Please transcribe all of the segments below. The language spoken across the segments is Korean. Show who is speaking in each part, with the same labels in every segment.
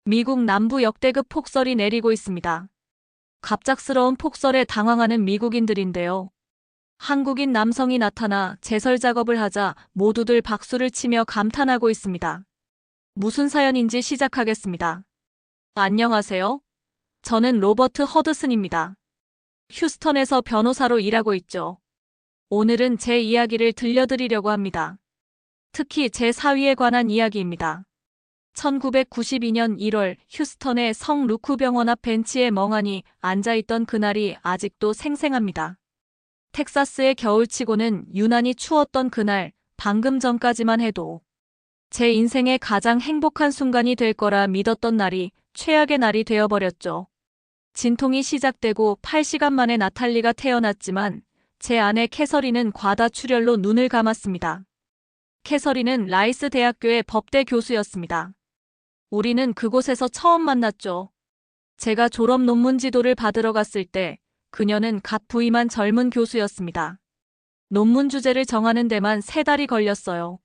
Speaker 1: 미국 남부 역대급 폭설이 내리고 있습니다. 갑작스러운 폭설에 당황하는 미국인들인데요. 한국인 남성이 나타나 제설 작업을 하자 모두들 박수를 치며 감탄하고 있습니다. 무슨 사연인지 시작하겠습니다. 안녕하세요. 저는 로버트 허드슨입니다. 휴스턴에서 변호사로 일하고 있죠. 오늘은 제 이야기를 들려드리려고 합니다. 특히 제 사위에 관한 이야기입니다. 1992년 1월 휴스턴의 성 루크 병원 앞 벤치에 멍하니 앉아있던 그날이 아직도 생생합니다. 텍사스의 겨울치고는 유난히 추웠던 그날, 방금 전까지만 해도 제 인생의 가장 행복한 순간이 될 거라 믿었던 날이 최악의 날이 되어버렸죠. 진통이 시작되고 8시간 만에 나탈리가 태어났지만 제 아내 캐서린은 과다출혈로 눈을 감았습니다. 캐서린은 라이스 대학교의 법대 교수였습니다. 우리는 그곳에서 처음 만났죠. 제가 졸업 논문 지도를 받으러 갔을 때 그녀는 갓 부임한 젊은 교수였습니다. 논문 주제를 정하는 데만 3달이 걸렸어요.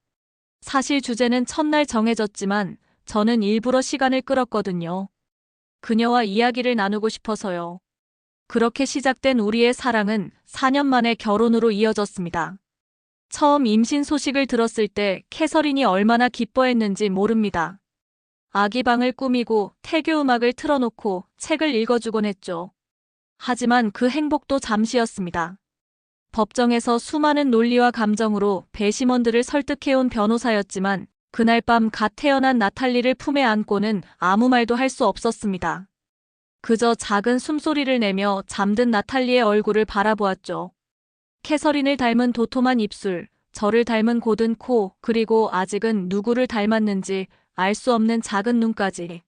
Speaker 1: 사실 주제는 첫날 정해졌지만 저는 일부러 시간을 끌었거든요. 그녀와 이야기를 나누고 싶어서요. 그렇게 시작된 우리의 사랑은 4년 만에 결혼으로 이어졌습니다. 처음 임신 소식을 들었을 때 캐서린이 얼마나 기뻐했는지 모릅니다. 아기 방을 꾸미고 태교 음악을 틀어놓고 책을 읽어주곤 했죠. 하지만 그 행복도 잠시였습니다. 법정에서 수많은 논리와 감정으로 배심원들을 설득해온 변호사였지만 그날 밤 갓 태어난 나탈리를 품에 안고는 아무 말도 할 수 없었습니다. 그저 작은 숨소리를 내며 잠든 나탈리의 얼굴을 바라보았죠. 캐서린을 닮은 도톰한 입술, 저를 닮은 곧은 코, 그리고 아직은 누구를 닮았는지 알 수 없는 작은 눈까지.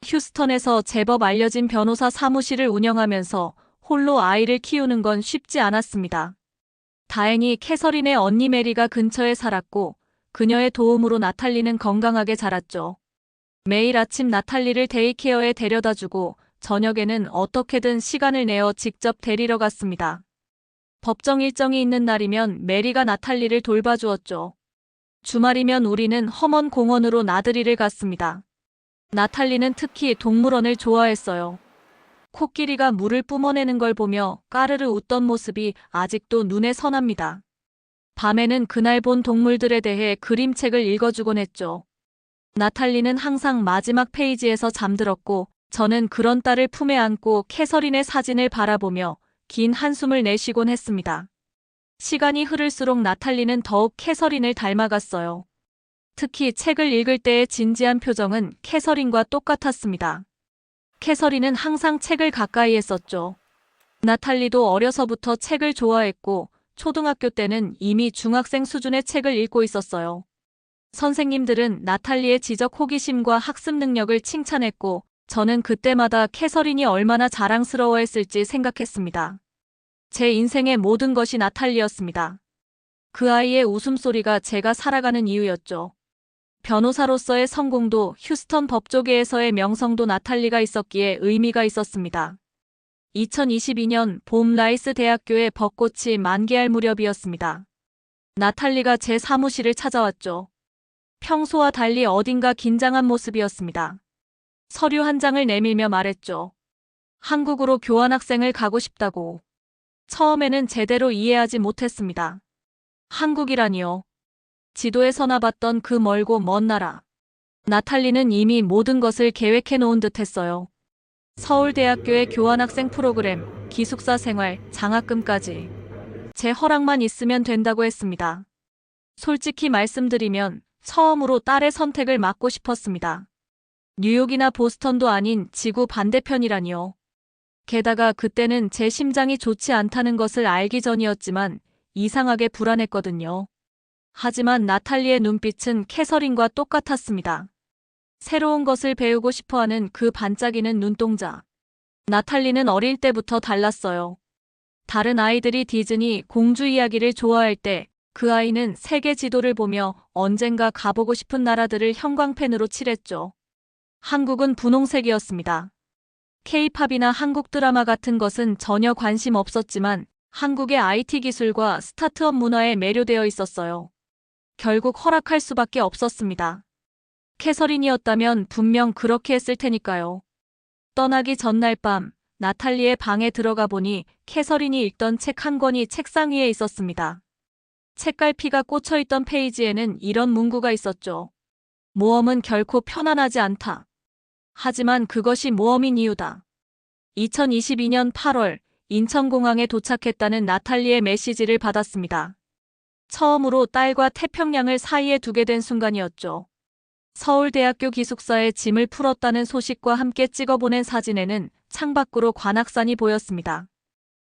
Speaker 1: 휴스턴에서 제법 알려진 변호사 사무실을 운영하면서 홀로 아이를 키우는 건 쉽지 않았습니다. 다행히 캐서린의 언니 메리가 근처에 살았고 그녀의 도움으로 나탈리는 건강하게 자랐죠. 매일 아침 나탈리를 데이케어에 데려다주고 저녁에는 어떻게든 시간을 내어 직접 데리러 갔습니다. 법정 일정이 있는 날이면 메리가 나탈리를 돌봐주었죠. 주말이면 우리는 험원 공원으로 나들이를 갔습니다. 나탈리는 특히 동물원을 좋아했어요. 코끼리가 물을 뿜어내는 걸 보며 까르르 웃던 모습이 아직도 눈에 선합니다. 밤에는 그날 본 동물들에 대해 그림책을 읽어주곤 했죠. 나탈리는 항상 마지막 페이지에서 잠들었고 저는 그런 딸을 품에 안고 캐서린의 사진을 바라보며 긴 한숨을 내쉬곤 했습니다. 시간이 흐를수록 나탈리는 더욱 캐서린을 닮아갔어요. 특히 책을 읽을 때의 진지한 표정은 캐서린과 똑같았습니다. 캐서린은 항상 책을 가까이 했었죠. 나탈리도 어려서부터 책을 좋아했고 초등학교 때는 이미 중학생 수준의 책을 읽고 있었어요. 선생님들은 나탈리의 지적 호기심과 학습 능력을 칭찬했고 저는 그때마다 캐서린이 얼마나 자랑스러워했을지 생각했습니다. 제 인생의 모든 것이 나탈리였습니다. 그 아이의 웃음소리가 제가 살아가는 이유였죠. 변호사로서의 성공도 휴스턴 법조계에서의 명성도 나탈리가 있었기에 의미가 있었습니다. 2022년 봄 라이스 대학교의 벚꽃이 만개할 무렵이었습니다. 나탈리가 제 사무실을 찾아왔죠. 평소와 달리 어딘가 긴장한 모습이었습니다. 서류 한 장을 내밀며 말했죠. 한국으로 교환학생을 가고 싶다고. 처음에는 제대로 이해하지 못했습니다. 한국이라니요. 지도에 서나봤던 그 멀고 먼 나라. 나탈리는 이미 모든 것을 계획해 놓은 듯 했어요. 서울대학교의 교환학생 프로그램, 기숙사 생활, 장학금까지. 제 허락만 있으면 된다고 했습니다. 솔직히 말씀드리면 처음으로 딸의 선택을 막고 싶었습니다. 뉴욕이나 보스턴도 아닌 지구 반대편이라니요. 게다가 그때는 제 심장이 좋지 않다는 것을 알기 전이었지만 이상하게 불안했거든요. 하지만 나탈리의 눈빛은 캐서린과 똑같았습니다. 새로운 것을 배우고 싶어하는 그 반짝이는 눈동자. 나탈리는 어릴 때부터 달랐어요. 다른 아이들이 디즈니 공주 이야기를 좋아할 때 그 아이는 세계 지도를 보며 언젠가 가보고 싶은 나라들을 형광펜으로 칠했죠. 한국은 분홍색이었습니다. K-팝이나 한국 드라마 같은 것은 전혀 관심 없었지만 한국의 IT 기술과 스타트업 문화에 매료되어 있었어요. 결국 허락할 수밖에 없었습니다. 캐서린이었다면 분명 그렇게 했을 테니까요. 떠나기 전날 밤, 나탈리의 방에 들어가 보니 캐서린이 읽던 책 한 권이 책상 위에 있었습니다. 책갈피가 꽂혀있던 페이지에는 이런 문구가 있었죠. 모험은 결코 편안하지 않다. 하지만 그것이 모험인 이유다. 2022년 8월 인천공항에 도착했다는 나탈리의 메시지를 받았습니다. 처음으로 딸과 태평양을 사이에 두게 된 순간이었죠. 서울대학교 기숙사에 짐을 풀었다는 소식과 함께 찍어보낸 사진에는 창밖으로 관악산이 보였습니다.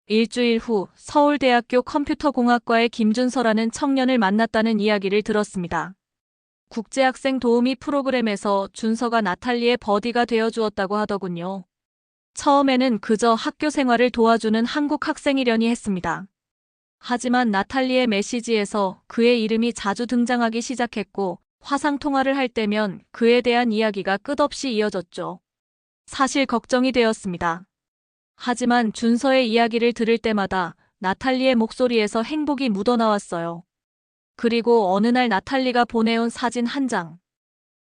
Speaker 1: 일주일 후 서울대학교 컴퓨터공학과의 김준서라는 청년을 만났다는 이야기를 들었습니다. 국제학생 도우미 프로그램에서 준서가 나탈리의 버디가 되어주었다고 하더군요. 처음에는 그저 학교 생활을 도와주는 한국 학생이려니 했습니다. 하지만 나탈리의 메시지에서 그의 이름이 자주 등장하기 시작했고 화상통화를 할 때면 그에 대한 이야기가 끝없이 이어졌죠. 사실 걱정이 되었습니다. 하지만 준서의 이야기를 들을 때마다 나탈리의 목소리에서 행복이 묻어나왔어요. 그리고 어느 날 나탈리가 보내온 사진 한 장.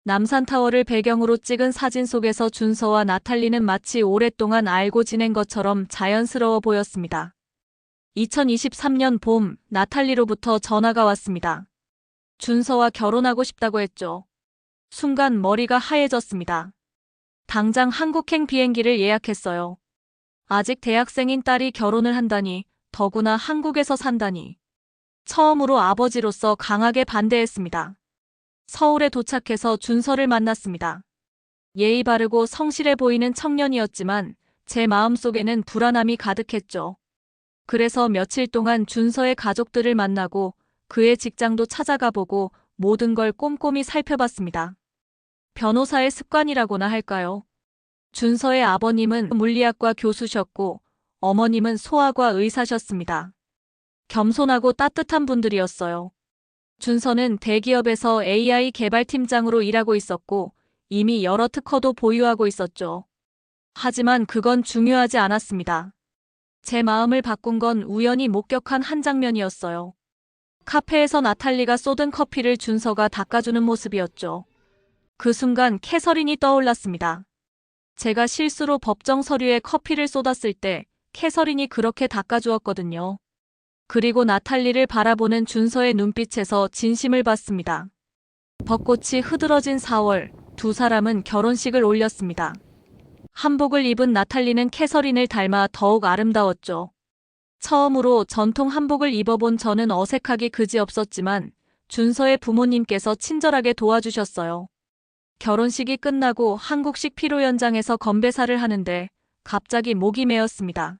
Speaker 1: 남산타워를 배경으로 찍은 사진 속에서 준서와 나탈리는 마치 오랫동안 알고 지낸 것처럼 자연스러워 보였습니다. 2023년 봄, 나탈리로부터 전화가 왔습니다. 준서와 결혼하고 싶다고 했죠. 순간 머리가 하얘졌습니다. 당장 한국행 비행기를 예약했어요. 아직 대학생인 딸이 결혼을 한다니, 더구나 한국에서 산다니. 처음으로 아버지로서 강하게 반대했습니다. 서울에 도착해서 준서를 만났습니다. 예의 바르고 성실해 보이는 청년이었지만 제 마음속에는 불안함이 가득했죠. 그래서 며칠 동안 준서의 가족들을 만나고 그의 직장도 찾아가 보고 모든 걸 꼼꼼히 살펴봤습니다. 변호사의 습관이라고나 할까요? 준서의 아버님은 물리학과 교수셨고 어머님은 소아과 의사셨습니다. 겸손하고 따뜻한 분들이었어요. 준서는 대기업에서 AI 개발팀장으로 일하고 있었고 이미 여러 특허도 보유하고 있었죠. 하지만 그건 중요하지 않았습니다. 제 마음을 바꾼 건 우연히 목격한 한 장면이었어요. 카페에서 나탈리가 쏟은 커피를 준서가 닦아주는 모습이었죠. 그 순간 캐서린이 떠올랐습니다. 제가 실수로 법정 서류에 커피를 쏟았을 때 캐서린이 그렇게 닦아주었거든요. 그리고 나탈리를 바라보는 준서의 눈빛에서 진심을 봤습니다. 벚꽃이 흐드러진 4월, 두 사람은 결혼식을 올렸습니다. 한복을 입은 나탈리는 캐서린을 닮아 더욱 아름다웠죠. 처음으로 전통 한복을 입어본 저는 어색하기 그지없었지만 준서의 부모님께서 친절하게 도와주셨어요. 결혼식이 끝나고 한국식 피로 연장에서 건배사를 하는데 갑자기 목이 메었습니다.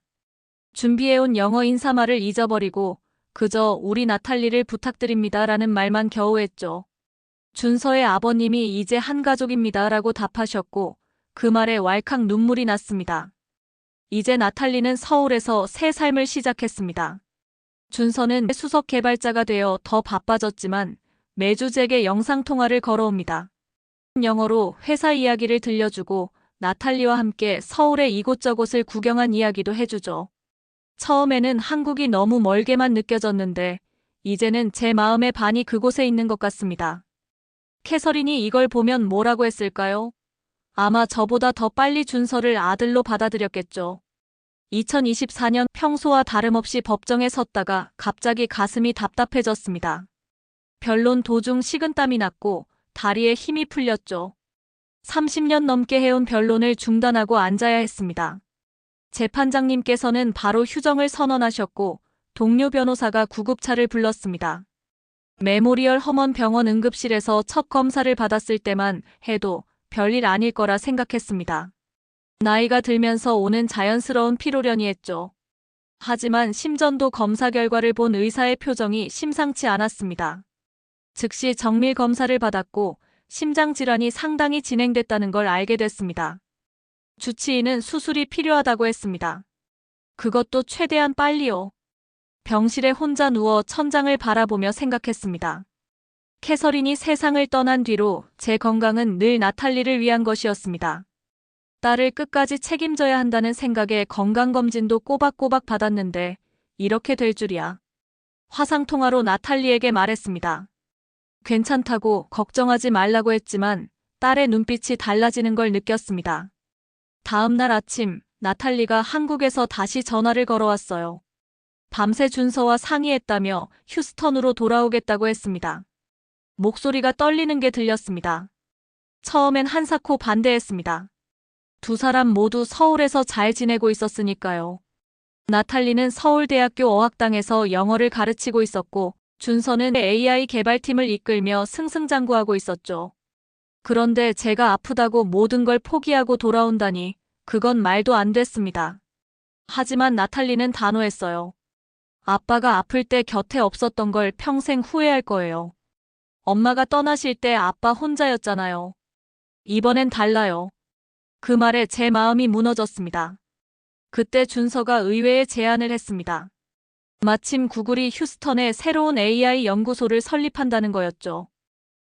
Speaker 1: 준비해온 영어 인사말을 잊어버리고 그저 우리 나탈리를 부탁드립니다 라는 말만 겨우 했죠. 준서의 아버님이 이제 한 가족입니다 라고 답하셨고 그 말에 왈칵 눈물이 났습니다. 이제 나탈리는 서울에서 새 삶을 시작했습니다. 준서는 수석 개발자가 되어 더 바빠졌지만 매주 제게 영상통화를 걸어옵니다. 영어로 회사 이야기를 들려주고 나탈리와 함께 서울의 이곳저곳을 구경한 이야기도 해주죠. 처음에는 한국이 너무 멀게만 느껴졌는데 이제는 제 마음의 반이 그곳에 있는 것 같습니다. 캐서린이 이걸 보면 뭐라고 했을까요? 아마 저보다 더 빨리 준서를 아들로 받아들였겠죠. 2024년 평소와 다름없이 법정에 섰다가 갑자기 가슴이 답답해졌습니다. 변론 도중 식은땀이 났고 다리에 힘이 풀렸죠. 30년 넘게 해온 변론을 중단하고 앉아야 했습니다. 재판장님께서는 바로 휴정을 선언하셨고 동료 변호사가 구급차를 불렀습니다. 메모리얼 허먼 병원 응급실에서 첫 검사를 받았을 때만 해도 별일 아닐 거라 생각했습니다. 나이가 들면서 오는 자연스러운 피로련이 했죠. 하지만 심전도 검사 결과를 본 의사의 표정이 심상치 않았습니다. 즉시 정밀 검사를 받았고 심장질환이 상당히 진행됐다는 걸 알게 됐습니다. 주치의는 수술이 필요하다고 했습니다. 그것도 최대한 빨리요. 병실에 혼자 누워 천장을 바라보며 생각했습니다. 캐서린이 세상을 떠난 뒤로 제 건강은 늘 나탈리를 위한 것이었습니다. 딸을 끝까지 책임져야 한다는 생각에 건강검진도 꼬박꼬박 받았는데 이렇게 될 줄이야. 화상통화로 나탈리에게 말했습니다. 괜찮다고 걱정하지 말라고 했지만 딸의 눈빛이 달라지는 걸 느꼈습니다. 다음 날 아침, 나탈리가 한국에서 다시 전화를 걸어왔어요. 밤새 준서와 상의했다며 휴스턴으로 돌아오겠다고 했습니다. 목소리가 떨리는 게 들렸습니다. 처음엔 한사코 반대했습니다. 두 사람 모두 서울에서 잘 지내고 있었으니까요. 나탈리는 서울대학교 어학당에서 영어를 가르치고 있었고, 준서는 AI 개발팀을 이끌며 승승장구하고 있었죠. 그런데 제가 아프다고 모든 걸 포기하고 돌아온다니, 그건 말도 안 됐습니다. 하지만 나탈리는 단호했어요. 아빠가 아플 때 곁에 없었던 걸 평생 후회할 거예요. 엄마가 떠나실 때 아빠 혼자였잖아요. 이번엔 달라요. 그 말에 제 마음이 무너졌습니다. 그때 준서가 의외의 제안을 했습니다. 마침 구글이 휴스턴에 새로운 AI 연구소를 설립한다는 거였죠.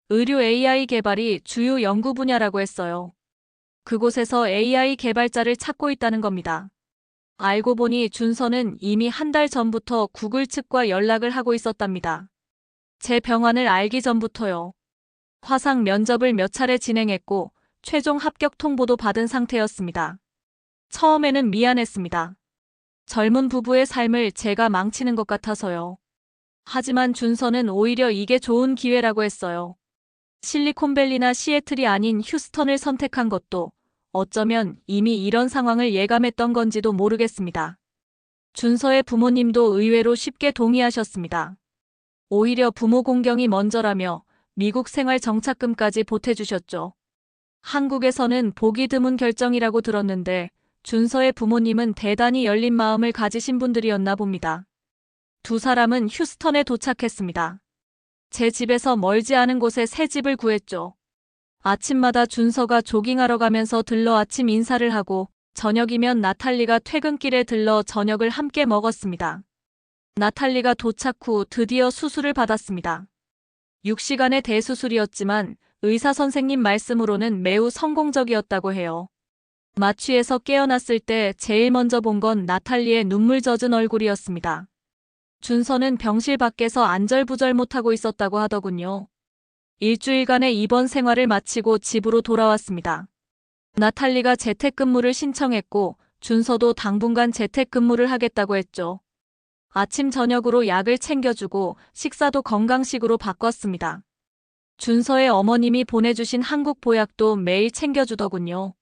Speaker 1: 의료 AI 개발이 주요 연구 분야라고 했어요. 그곳에서 AI 개발자를 찾고 있다는 겁니다. 알고 보니 준서는 이미 한 달 전부터 구글 측과 연락을 하고 있었답니다. 제 병안을 알기 전부터요. 화상 면접을 몇 차례 진행했고 최종 합격 통보도 받은 상태였습니다. 처음에는 미안했습니다. 젊은 부부의 삶을 제가 망치는 것 같아서요. 하지만 준서는 오히려 이게 좋은 기회라고 했어요. 실리콘밸리나 시애틀이 아닌 휴스턴을 선택한 것도 어쩌면 이미 이런 상황을 예감했던 건지도 모르겠습니다. 준서의 부모님도 의외로 쉽게 동의하셨습니다. 오히려 부모 공경이 먼저라며 미국 생활 정착금까지 보태주셨죠. 한국에서는 보기 드문 결정이라고 들었는데 준서의 부모님은 대단히 열린 마음을 가지신 분들이었나 봅니다. 두 사람은 휴스턴에 도착했습니다. 제 집에서 멀지 않은 곳에 새 집을 구했죠. 아침마다 준서가 조깅하러 가면서 들러 아침 인사를 하고 저녁이면 나탈리가 퇴근길에 들러 저녁을 함께 먹었습니다. 나탈리가 도착 후 드디어 수술을 받았습니다. 6시간의 대수술이었지만 의사 선생님 말씀으로는 매우 성공적이었다고 해요. 마취에서 깨어났을 때 제일 먼저 본 건 나탈리의 눈물 젖은 얼굴이었습니다. 준서는 병실 밖에서 안절부절 못하고 있었다고 하더군요. 일주일간의 입원 생활을 마치고 집으로 돌아왔습니다. 나탈리가 재택근무를 신청했고 준서도 당분간 재택근무를 하겠다고 했죠. 아침 저녁으로 약을 챙겨주고 식사도 건강식으로 바꿨습니다. 준서의 어머님이 보내주신 한국 보약도 매일 챙겨주더군요.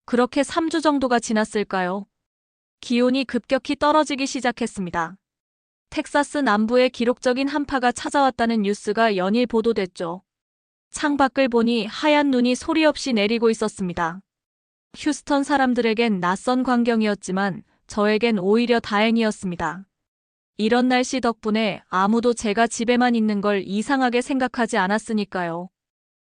Speaker 1: 그렇게 3주 정도가 지났을까요? 기온이 급격히 떨어지기 시작했습니다. 텍사스 남부에 기록적인 한파가 찾아왔다는 뉴스가 연일 보도됐죠. 창밖을 보니 하얀 눈이 소리 없이 내리고 있었습니다. 휴스턴 사람들에겐 낯선 광경이었지만 저에겐 오히려 다행이었습니다. 이런 날씨 덕분에 아무도 제가 집에만 있는 걸 이상하게 생각하지 않았으니까요.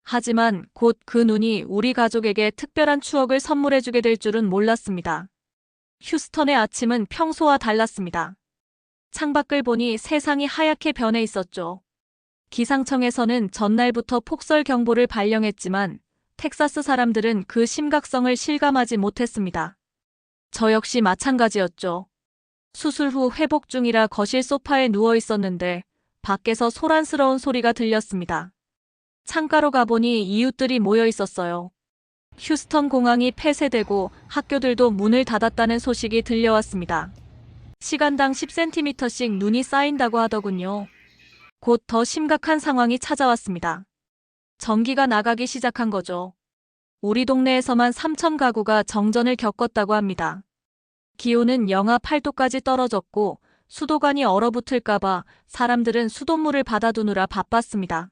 Speaker 1: 하지만 곧 그 눈이 우리 가족에게 특별한 추억을 선물해주게 될 줄은 몰랐습니다. 휴스턴의 아침은 평소와 달랐습니다. 창밖을 보니 세상이 하얗게 변해 있었죠. 기상청에서는 전날부터 폭설 경보를 발령했지만 텍사스 사람들은 그 심각성을 실감하지 못했습니다. 저 역시 마찬가지였죠. 수술 후 회복 중이라 거실 소파에 누워 있었는데 밖에서 소란스러운 소리가 들렸습니다. 창가로 가보니 이웃들이 모여 있었어요. 휴스턴 공항이 폐쇄되고 학교들도 문을 닫았다는 소식이 들려왔습니다. 시간당 10cm씩 눈이 쌓인다고 하더군요. 곧 더 심각한 상황이 찾아왔습니다. 전기가 나가기 시작한 거죠. 우리 동네에서만 3천 가구가 정전을 겪었다고 합니다. 기온은 영하 8도까지 떨어졌고 수도관이 얼어붙을까봐 사람들은 수돗물을 받아두느라 바빴습니다.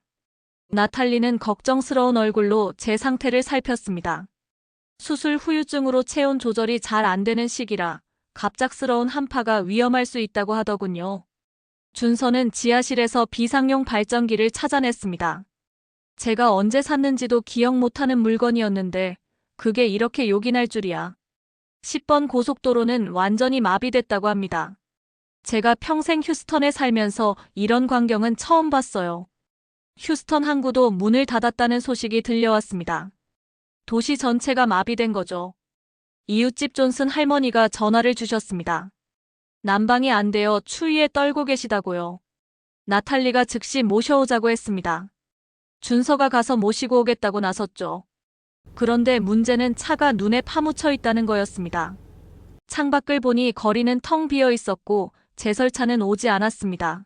Speaker 1: 나탈리는 걱정스러운 얼굴로 제 상태를 살폈습니다. 수술 후유증으로 체온 조절이 잘 안 되는 시기라 갑작스러운 한파가 위험할 수 있다고 하더군요. 준서는 지하실에서 비상용 발전기를 찾아냈습니다. 제가 언제 샀는지도 기억 못하는 물건이었는데 그게 이렇게 요긴할 줄이야. 10번 고속도로는 완전히 마비됐다고 합니다. 제가 평생 휴스턴에 살면서 이런 광경은 처음 봤어요. 휴스턴 항구도 문을 닫았다는 소식이 들려왔습니다. 도시 전체가 마비된 거죠. 이웃집 존슨 할머니가 전화를 주셨습니다. 난방이 안 되어 추위에 떨고 계시다고요. 나탈리가 즉시 모셔오자고 했습니다. 준서가 가서 모시고 오겠다고 나섰죠. 그런데 문제는 차가 눈에 파묻혀 있다는 거였습니다. 창밖을 보니 거리는 텅 비어 있었고 제설차는 오지 않았습니다.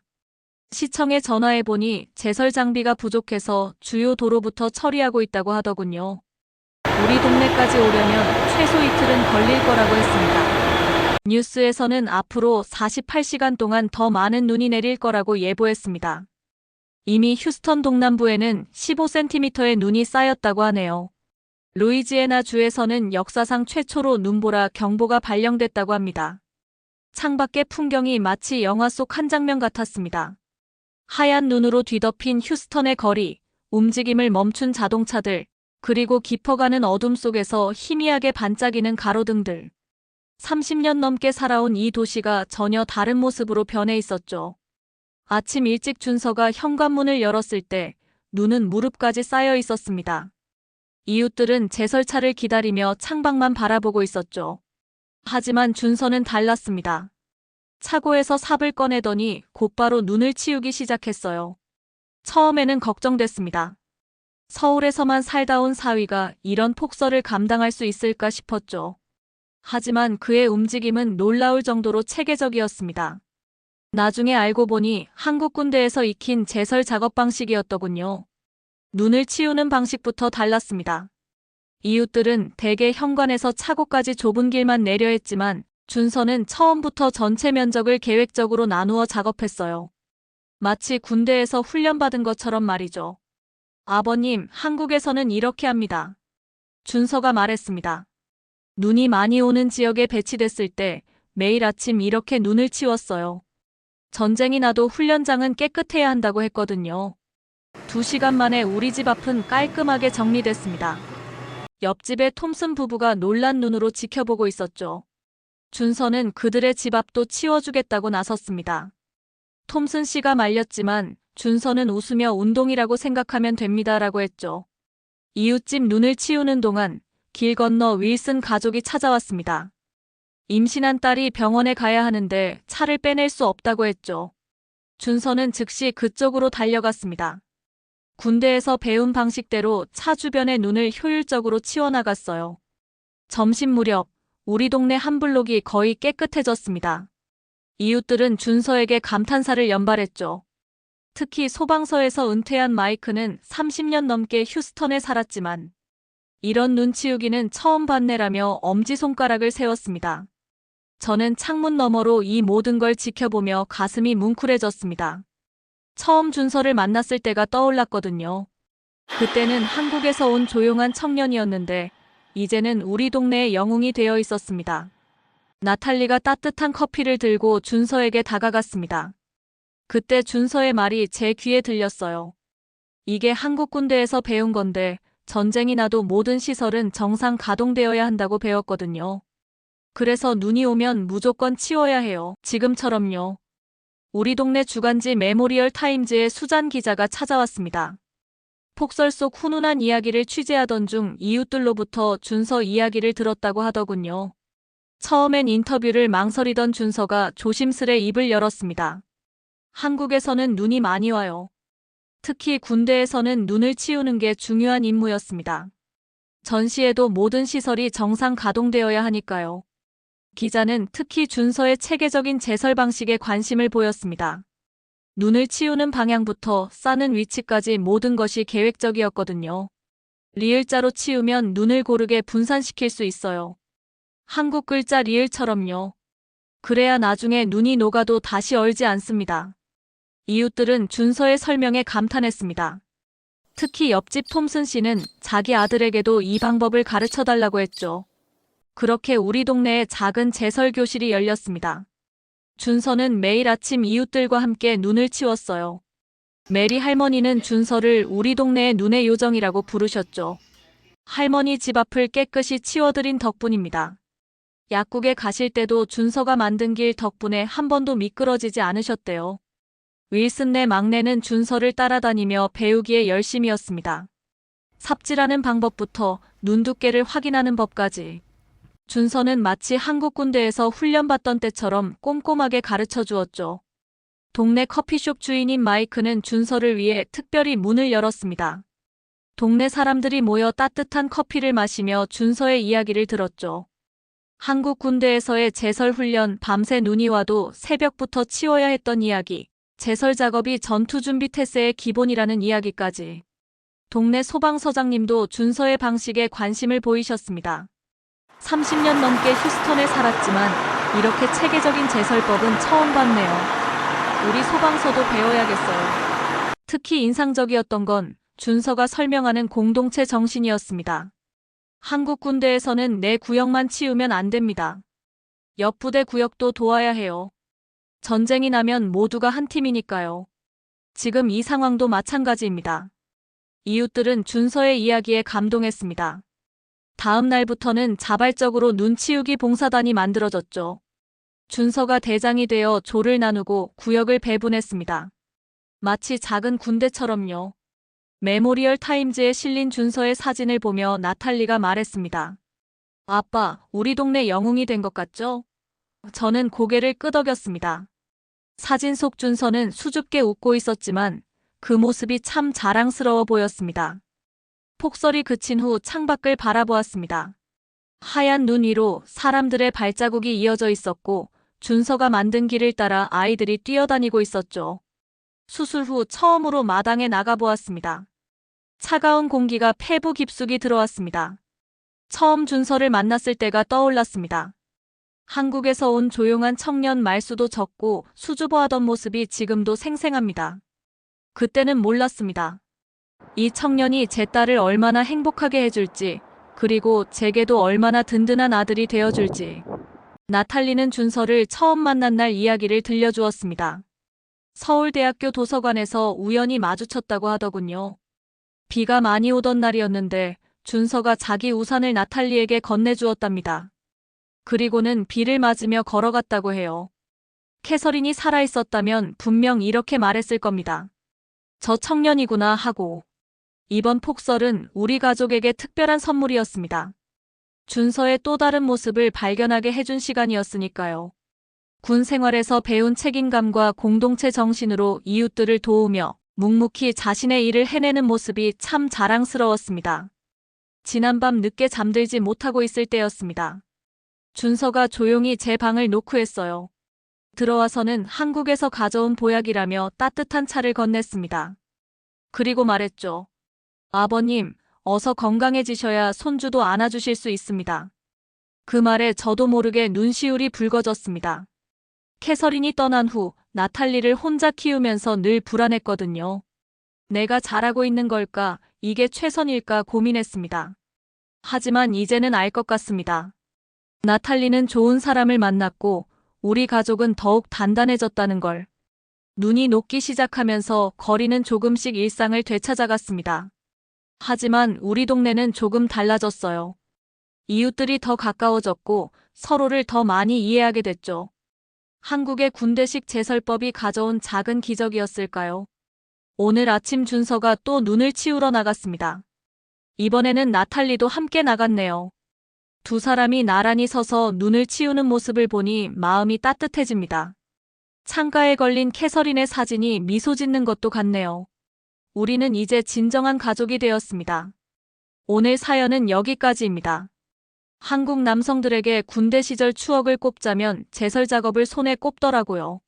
Speaker 1: 시청에 전화해 보니 제설 장비가 부족해서 주요 도로부터 처리하고 있다고 하더군요. 우리 동네까지 오려면 최소 이틀은 걸릴 거라고 했습니다. 뉴스에서는 앞으로 48시간 동안 더 많은 눈이 내릴 거라고 예보했습니다. 이미 휴스턴 동남부에는 15cm의 눈이 쌓였다고 하네요. 루이지애나 주에서는 역사상 최초로 눈보라 경보가 발령됐다고 합니다. 창밖의 풍경이 마치 영화 속 한 장면 같았습니다. 하얀 눈으로 뒤덮인 휴스턴의 거리, 움직임을 멈춘 자동차들, 그리고 깊어가는 어둠 속에서 희미하게 반짝이는 가로등들. 30년 넘게 살아온 이 도시가 전혀 다른 모습으로 변해 있었죠. 아침 일찍 준서가 현관문을 열었을 때 눈은 무릎까지 쌓여 있었습니다. 이웃들은 제설차를 기다리며 창밖만 바라보고 있었죠. 하지만 준서는 달랐습니다. 차고에서 삽을 꺼내더니 곧바로 눈을 치우기 시작했어요. 처음에는 걱정됐습니다. 서울에서만 살다 온 사위가 이런 폭설을 감당할 수 있을까 싶었죠. 하지만 그의 움직임은 놀라울 정도로 체계적이었습니다. 나중에 알고 보니 한국 군대에서 익힌 제설 작업 방식이었더군요. 눈을 치우는 방식부터 달랐습니다. 이웃들은 대개 현관에서 차고까지 좁은 길만 내려 했지만 준서는 처음부터 전체 면적을 계획적으로 나누어 작업했어요. 마치 군대에서 훈련받은 것처럼 말이죠. 아버님, 한국에서는 이렇게 합니다. 준서가 말했습니다. 눈이 많이 오는 지역에 배치됐을 때 매일 아침 이렇게 눈을 치웠어요. 전쟁이 나도 훈련장은 깨끗해야 한다고 했거든요. 2시간 만에 우리 집 앞은 깔끔하게 정리됐습니다. 옆집의 톰슨 부부가 놀란 눈으로 지켜보고 있었죠. 준서는 그들의 집 앞도 치워주겠다고 나섰습니다. 톰슨 씨가 말렸지만 준서는 웃으며 운동이라고 생각하면 됩니다라고 했죠. 이웃집 눈을 치우는 동안 길 건너 윌슨 가족이 찾아왔습니다. 임신한 딸이 병원에 가야 하는데 차를 빼낼 수 없다고 했죠. 준서는 즉시 그쪽으로 달려갔습니다. 군대에서 배운 방식대로 차 주변의 눈을 효율적으로 치워나갔어요. 점심 무렵 우리 동네 한 블록이 거의 깨끗해졌습니다. 이웃들은 준서에게 감탄사를 연발했죠. 특히 소방서에서 은퇴한 마이크는 30년 넘게 휴스턴에 살았지만 이런 눈 치우기는 처음 봤네라며 엄지손가락을 세웠습니다. 저는 창문 너머로 이 모든 걸 지켜보며 가슴이 뭉클해졌습니다. 처음 준서를 만났을 때가 떠올랐거든요. 그때는 한국에서 온 조용한 청년이었는데 이제는 우리 동네의 영웅이 되어 있었습니다. 나탈리가 따뜻한 커피를 들고 준서에게 다가갔습니다. 그때 준서의 말이 제 귀에 들렸어요. 이게 한국 군대에서 배운 건데 전쟁이 나도 모든 시설은 정상 가동되어야 한다고 배웠거든요. 그래서 눈이 오면 무조건 치워야 해요. 지금처럼요. 우리 동네 주간지 메모리얼 타임즈의 수잔 기자가 찾아왔습니다. 폭설 속 훈훈한 이야기를 취재하던 중 이웃들로부터 준서 이야기를 들었다고 하더군요. 처음엔 인터뷰를 망설이던 준서가 조심스레 입을 열었습니다. 한국에서는 눈이 많이 와요. 특히 군대에서는 눈을 치우는 게 중요한 임무였습니다. 전시에도 모든 시설이 정상 가동되어야 하니까요. 기자는 특히 준서의 체계적인 제설 방식에 관심을 보였습니다. 눈을 치우는 방향부터 싸는 위치까지 모든 것이 계획적이었거든요. 리을자로 치우면 눈을 고르게 분산시킬 수 있어요. 한국 글자 리을처럼요. 그래야 나중에 눈이 녹아도 다시 얼지 않습니다. 이웃들은 준서의 설명에 감탄했습니다. 특히 옆집 톰슨 씨는 자기 아들에게도 이 방법을 가르쳐달라고 했죠. 그렇게 우리 동네에 작은 제설 교실이 열렸습니다. 준서는 매일 아침 이웃들과 함께 눈을 치웠어요. 메리 할머니는 준서를 우리 동네의 눈의 요정이라고 부르셨죠. 할머니 집 앞을 깨끗이 치워드린 덕분입니다. 약국에 가실 때도 준서가 만든 길 덕분에 한 번도 미끄러지지 않으셨대요. 윌슨네 막내는 준서를 따라다니며 배우기에 열심이었습니다. 삽질하는 방법부터 눈 두께를 확인하는 법까지. 준서는 마치 한국 군대에서 훈련받던 때처럼 꼼꼼하게 가르쳐 주었죠. 동네 커피숍 주인인 마이크는 준서를 위해 특별히 문을 열었습니다. 동네 사람들이 모여 따뜻한 커피를 마시며 준서의 이야기를 들었죠. 한국 군대에서의 제설 훈련, 밤새 눈이 와도 새벽부터 치워야 했던 이야기, 제설 작업이 전투 준비 태세의 기본이라는 이야기까지. 동네 소방서장님도 준서의 방식에 관심을 보이셨습니다. 30년 넘게 휴스턴에 살았지만 이렇게 체계적인 제설법은 처음 봤네요. 우리 소방서도 배워야겠어요. 특히 인상적이었던 건 준서가 설명하는 공동체 정신이었습니다. 한국 군대에서는 내 구역만 치우면 안 됩니다. 옆 부대 구역도 도와야 해요. 전쟁이 나면 모두가 한 팀이니까요. 지금 이 상황도 마찬가지입니다. 이웃들은 준서의 이야기에 감동했습니다. 다음 날부터는 자발적으로 눈치우기 봉사단이 만들어졌죠. 준서가 대장이 되어 조를 나누고 구역을 배분했습니다. 마치 작은 군대처럼요. 메모리얼 타임즈에 실린 준서의 사진을 보며 나탈리가 말했습니다. 아빠, 우리 동네 영웅이 된 것 같죠? 저는 고개를 끄덕였습니다. 사진 속 준서는 수줍게 웃고 있었지만 그 모습이 참 자랑스러워 보였습니다. 폭설이 그친 후 창밖을 바라보았습니다. 하얀 눈 위로 사람들의 발자국이 이어져 있었고 준서가 만든 길을 따라 아이들이 뛰어다니고 있었죠. 수술 후 처음으로 마당에 나가보았습니다. 차가운 공기가 폐부 깊숙이 들어왔습니다. 처음 준서를 만났을 때가 떠올랐습니다. 한국에서 온 조용한 청년, 말수도 적고 수줍어하던 모습이 지금도 생생합니다. 그때는 몰랐습니다. 이 청년이 제 딸을 얼마나 행복하게 해줄지, 그리고 제게도 얼마나 든든한 아들이 되어줄지. 나탈리는 준서를 처음 만난 날 이야기를 들려주었습니다. 서울대학교 도서관에서 우연히 마주쳤다고 하더군요. 비가 많이 오던 날이었는데 준서가 자기 우산을 나탈리에게 건네주었답니다. 그리고는 비를 맞으며 걸어갔다고 해요. 캐서린이 살아있었다면 분명 이렇게 말했을 겁니다. 저 청년이구나 하고. 이번 폭설은 우리 가족에게 특별한 선물이었습니다. 준서의 또 다른 모습을 발견하게 해준 시간이었으니까요. 군 생활에서 배운 책임감과 공동체 정신으로 이웃들을 도우며 묵묵히 자신의 일을 해내는 모습이 참 자랑스러웠습니다. 지난밤 늦게 잠들지 못하고 있을 때였습니다. 준서가 조용히 제 방을 노크했어요. 들어와서는 한국에서 가져온 보약이라며 따뜻한 차를 건넸습니다. 그리고 말했죠. 아버님, 어서 건강해지셔야 손주도 안아주실 수 있습니다. 그 말에 저도 모르게 눈시울이 붉어졌습니다. 캐서린이 떠난 후 나탈리를 혼자 키우면서 늘 불안했거든요. 내가 잘하고 있는 걸까, 이게 최선일까 고민했습니다. 하지만 이제는 알 것 같습니다. 나탈리는 좋은 사람을 만났고 우리 가족은 더욱 단단해졌다는 걸. 눈이 녹기 시작하면서 거리는 조금씩 일상을 되찾아갔습니다. 하지만 우리 동네는 조금 달라졌어요. 이웃들이 더 가까워졌고 서로를 더 많이 이해하게 됐죠. 한국의 군대식 제설법이 가져온 작은 기적이었을까요? 오늘 아침 준서가 또 눈을 치우러 나갔습니다. 이번에는 나탈리도 함께 나갔네요. 두 사람이 나란히 서서 눈을 치우는 모습을 보니 마음이 따뜻해집니다. 창가에 걸린 캐서린의 사진이 미소 짓는 것도 같네요. 우리는 이제 진정한 가족이 되었습니다. 오늘 사연은 여기까지입니다. 한국 남성들에게 군대 시절 추억을 꼽자면 제설 작업을 손에 꼽더라고요.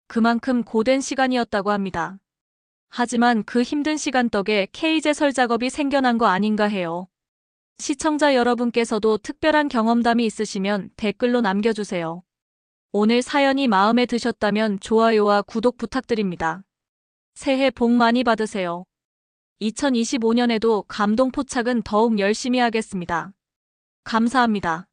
Speaker 1: 그만큼 고된 시간이었다고 합니다. 하지만 그 힘든 시간 덕에 K제설 작업이 생겨난 거 아닌가 해요. 시청자 여러분께서도 특별한 경험담이 있으시면 댓글로 남겨주세요. 오늘 사연이 마음에 드셨다면 좋아요와 구독 부탁드립니다. 새해 복 많이 받으세요. 2025년에도 감동 포착은 더욱 열심히 하겠습니다. 감사합니다.